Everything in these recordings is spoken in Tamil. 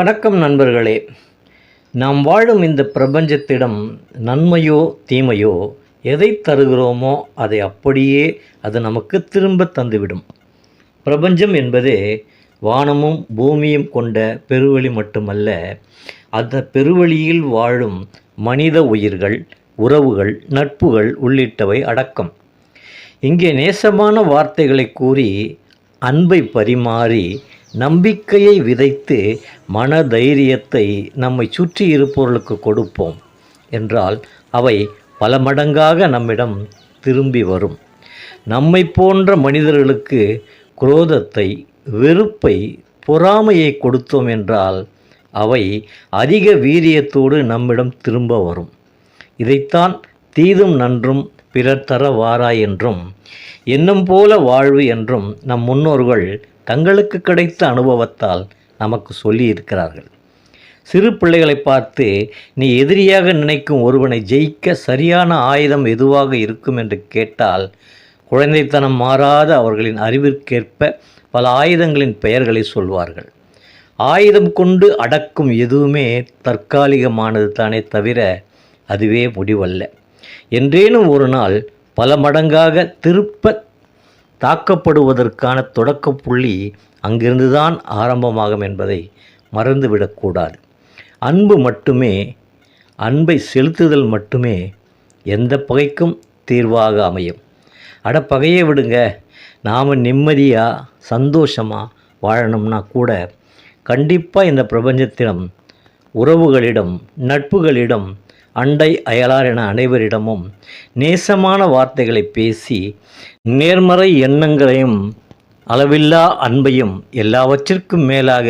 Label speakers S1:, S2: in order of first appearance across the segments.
S1: வணக்கம் நண்பர்களே. நாம் வாழும் இந்த பிரபஞ்சத்திடம் நன்மையோ தீமையோ எதை தருகிறோமோ அதை அப்படியே அது நமக்கு திரும்ப தந்துவிடும். பிரபஞ்சம் என்பதே வானமும் பூமியும் கொண்ட பெருவெளி மட்டுமல்ல, அந்த பெருவெளியில் வாழும் மனித உயிர்கள், உறவுகள், நட்புகள் உள்ளிட்டவை அடக்கம். இங்கே நேசமான வார்த்தைகளை கூறி, அன்பை பரிமாறி, நம்பிக்கையை விதைத்து, மன தைரியத்தை நம்மை சுற்றி இருப்பவர்களுக்கு கொடுப்போம் என்றால் அவை பல மடங்காக நம்மிடம் திரும்பி வரும். நம்மை போன்ற மனிதர்களுக்கு குரோதத்தை, வெறுப்பை, பொறாமையை கொடுத்தோம் என்றால் அவை அதிக வீரியத்தோடு நம்மிடம் திரும்ப வரும். இதைத்தான் தீதும் நன்றும் பிறர் தர வாராய் என்றும், எண்ணம் போல வாழ்வு என்றும் நம் முன்னோர்கள் தங்களுக்கு கிடைத்த அனுபவத்தால் நமக்கு சொல்லி இருக்கிறார்கள். சிறு பிள்ளைகளை பார்த்து, நீ எதிரியாக நினைக்கும் ஒருவனை ஜெயிக்க சரியான ஆயுதம் எதுவாக இருக்கும் என்று கேட்டால், குழந்தைத்தனம் மாறாத அவர்களின் அறிவிற்கேற்ப பல ஆயுதங்களின் பெயர்களை சொல்வார்கள். ஆயுதம் கொண்டு அடக்கும் எதுவுமே தற்காலிகமானது தானே தவிர அதுவே முடிவல்ல. என்றேனும் ஒரு நாள் பல மடங்காக திருப்ப தாக்கப்படுவதற்கான தொடக்க புள்ளி அங்கிருந்துதான் ஆரம்பமாகும் என்பதை மறந்துவிடக்கூடாது. அன்பு மட்டுமே, அன்பை செலுத்துதல் மட்டுமே எந்த பகைக்கும் தீர்வாக அமையும். பகையை விடுங்க, நாம் நிம்மதியாக சந்தோஷமாக வாழணும்னா கூட கண்டிப்பாக இந்த பிரபஞ்சத்திடம், உறவுகளிடம், நட்புகளிடம், அண்டை அயலார் என அனைவரிடமும் நேசமான வார்த்தைகளை பேசி, நேர்மறை எண்ணங்களையும் அளவில்லா அன்பையும் எல்லாவற்றிற்கும் மேலாக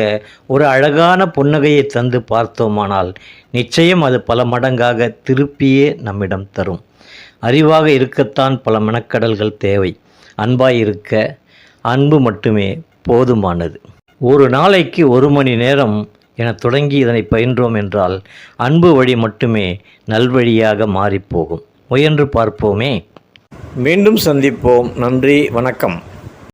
S1: ஒரு அழகான புன்னகையை தந்து பார்த்தோமானால் நிச்சயம் அது பல மடங்காக திருப்பியே நம்மிடம் தரும். அறிவாக இருக்கத்தான் பல மனக்கடல்கள் தேவை. அன்பாய் இருக்க அன்பு மட்டுமே போதுமானது. ஒரு நாளைக்கு 1 மணி நேரம் என தொடங்கி இதனை பயின்றோம் என்றால் அன்பு வழி மட்டுமே நல்வழியாக மாறிப்போகும். முயன்று பார்ப்போமே. மீண்டும் சந்திப்போம். நன்றி, வணக்கம்.